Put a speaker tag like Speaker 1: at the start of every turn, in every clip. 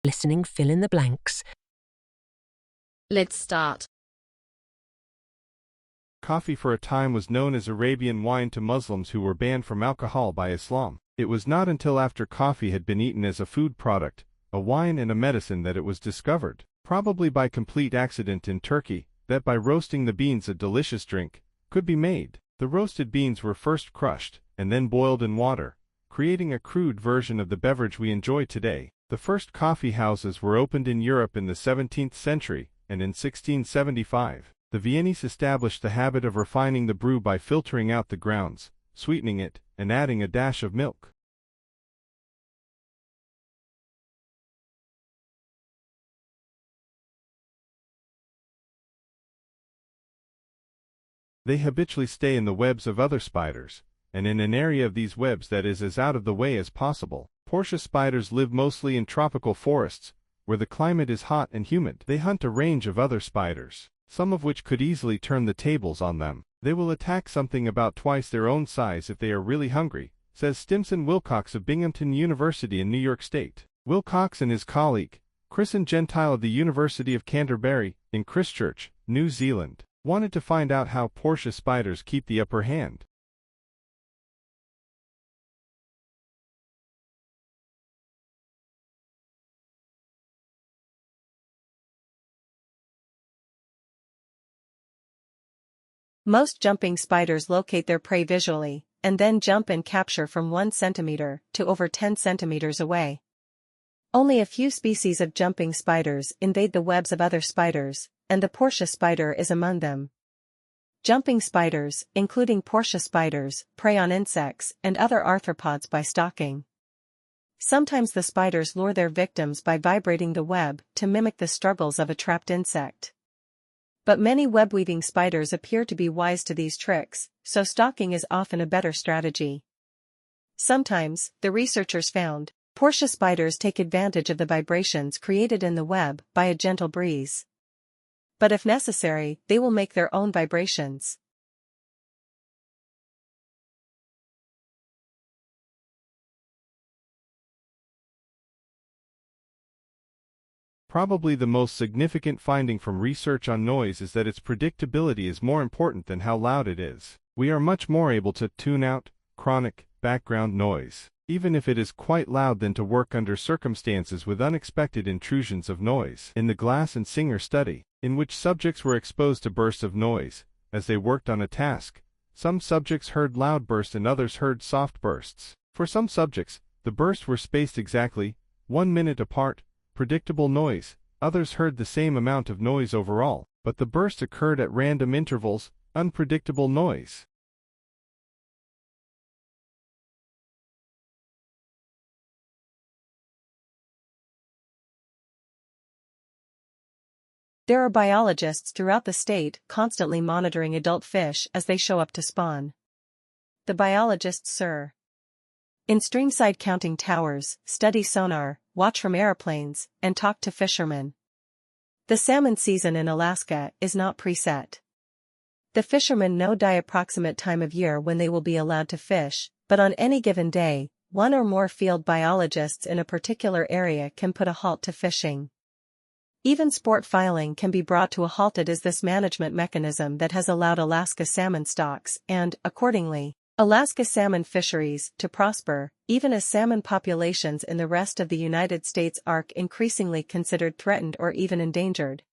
Speaker 1: Listening, fill in the blanks.
Speaker 2: Let's start.
Speaker 3: Coffee for a time was known as Arabian wine to Muslims who were banned from alcohol by Islam. It was not until after coffee had been eaten as a food product, a wine and a medicine that it was discovered, probably by complete accident in Turkey, that by roasting the beans a delicious drink could be made. The roasted beans were first crushed and then boiled in water, creating a crude version of the beverage we enjoy today. The first coffee houses were opened in Europe in the 17th century, and in 1675, the Viennese established the habit of refining the brew by filtering out the grounds, sweetening it, and adding a dash of milk. They habitually stay in the webs of other spiders, and in an area of these webs that is as out of the way as possible. Portia spiders live mostly in tropical forests, where the climate is hot and humid. They hunt a range of other spiders, some of which could easily turn the tables on them. They will attack something about twice their own size if they are really hungry, says Stimson Wilcox of Binghamton University in New York State. Wilcox and his colleague, Christian Gentile of the University of Canterbury, in Christchurch, New Zealand, wanted to find out how Portia spiders keep the upper hand.
Speaker 4: Most jumping spiders locate their prey visually, and then jump and capture from 1 centimeter to over 10 centimeters away. Only a few species of jumping spiders invade the webs of other spiders, and the Portia spider is among them. Jumping spiders, including Portia spiders, prey on insects and other arthropods by stalking. Sometimes the spiders lure their victims by vibrating the web to mimic the struggles of a trapped insect. But many web-weaving spiders appear to be wise to these tricks, so stalking is often a better strategy. Sometimes, the researchers found, Portia spiders take advantage of the vibrations created in the web by a gentle breeze. But if necessary, they will make their own vibrations.
Speaker 3: Probably the most significant finding from research on noise is that its predictability is more important than how loud it is. We are much more able to tune out chronic background noise, even if it is quite loud, than to work under circumstances with unexpected intrusions of noise. In the Glass and Singer study, in which subjects were exposed to bursts of noise as they worked on a task, some subjects heard loud bursts and others heard soft bursts. For some subjects, the bursts were spaced exactly 1 minute apart, predictable noise. Others heard the same amount of noise overall, but the bursts occurred at random intervals, unpredictable noise.
Speaker 4: There are biologists throughout the state constantly monitoring adult fish as they show up to spawn. The biologists, sir. In streamside counting towers, study sonar, watch from airplanes, and talk to fishermen. The salmon season in Alaska is not preset. The fishermen know the approximate time of year when they will be allowed to fish, but on any given day, one or more field biologists in a particular area can put a halt to fishing. Even sport filing can be brought to a halt. It is this management mechanism that has allowed Alaska salmon stocks and, accordingly, Alaska salmon fisheries to prosper, even as salmon populations in the rest of the United States are increasingly considered threatened or even endangered.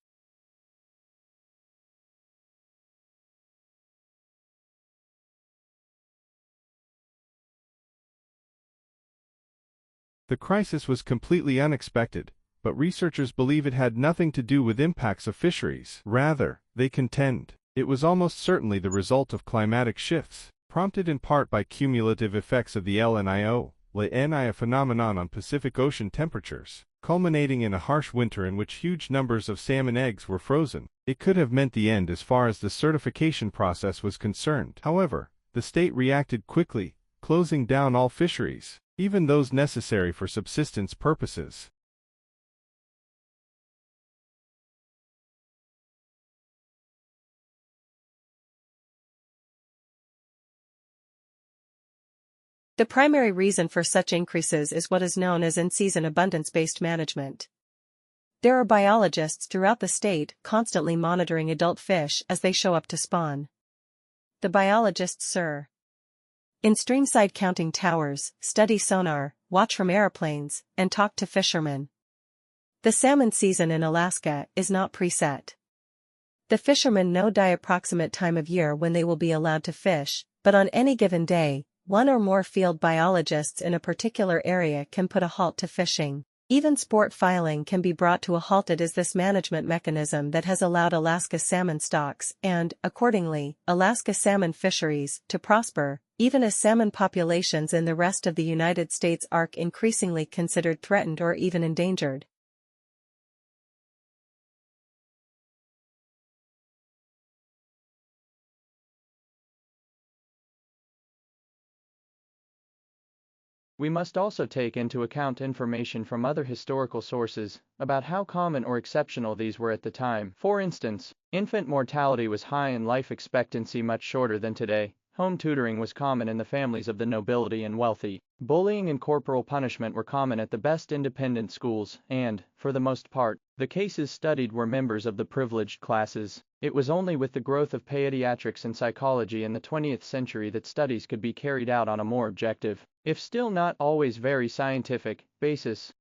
Speaker 3: The crisis was completely unexpected, but researchers believe it had nothing to do with impacts of fisheries. Rather, they contend, it was almost certainly the result of climatic shifts, prompted in part by cumulative effects of the La Niña phenomenon on Pacific Ocean temperatures, culminating in a harsh winter in which huge numbers of salmon eggs were frozen. It could have meant the end as far as the certification process was concerned. However, the state reacted quickly, closing down all fisheries, even those necessary for subsistence purposes.
Speaker 4: The primary reason for such increases is what is known as in-season abundance-based management. There are biologists throughout the state constantly monitoring adult fish as they show up to spawn. The biologists, sir. In streamside counting towers, study sonar, watch from airplanes, and talk to fishermen. The salmon season in Alaska is not preset. The fishermen know the approximate time of year when they will be allowed to fish, but on any given day, one or more field biologists in a particular area can put a halt to fishing. Even sport filing can be brought to a halt. It is this management mechanism that has allowed Alaska salmon stocks and, accordingly, Alaska salmon fisheries to prosper, even as salmon populations in the rest of the United States are increasingly considered threatened or even endangered.
Speaker 1: We must also take into account information from other historical sources about how common or exceptional these were at the time. For instance, infant mortality was high and life expectancy much shorter than today. Home tutoring was common in the families of the nobility and wealthy. Bullying and corporal punishment were common at the best independent schools, and, for the most part, the cases studied were members of the privileged classes. It was only with the growth of pediatrics and psychology in the 20th century that studies could be carried out on a more objective, if still not always very scientific, basis.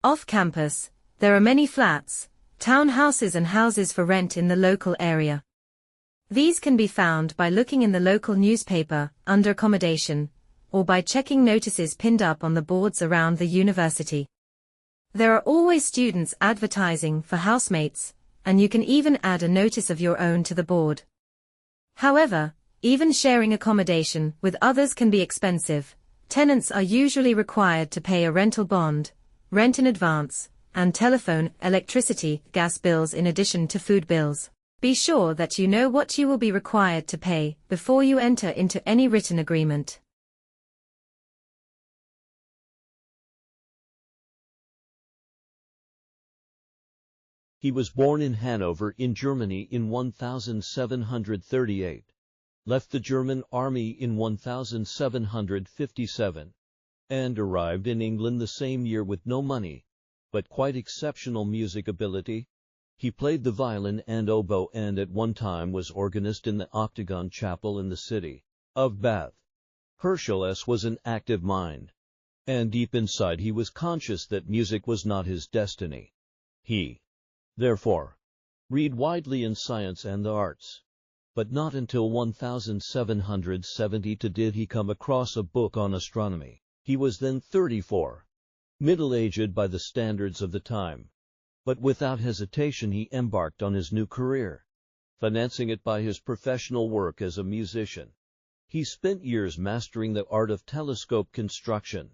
Speaker 2: Off campus, there are many flats, townhouses and houses for rent in the local area. These can be found by looking in the local newspaper under accommodation, or by checking notices pinned up on the boards around the university. There are always students advertising for housemates, and you can even add a notice of your own to the board. However, even sharing accommodation with others can be expensive. Tenants are usually required to pay a rental bond, rent in advance, and telephone, electricity, gas bills in addition to food bills. Be sure that you know what you will be required to pay before you enter into any written agreement.
Speaker 5: He was born in Hanover in Germany in 1738, left the German army in 1757, and arrived in England the same year with no money, but quite exceptional music ability. He played the violin and oboe and at one time was organist in the Octagon Chapel in the city of Bath. Herschel's was an active mind, and deep inside he was conscious that music was not his destiny. He, therefore, read widely in science and the arts. But not until 1772 did he come across a book on astronomy. He was then 34, middle-aged by the standards of the time. But without hesitation he embarked on his new career, financing it by his professional work as a musician. He spent years mastering the art of telescope construction,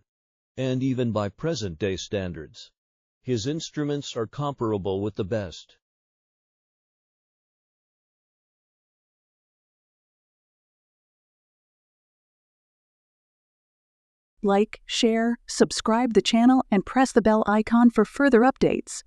Speaker 5: and even by present-day standards, his instruments are comparable with the best.
Speaker 6: Like, share, subscribe the channel, and press the bell icon for further updates.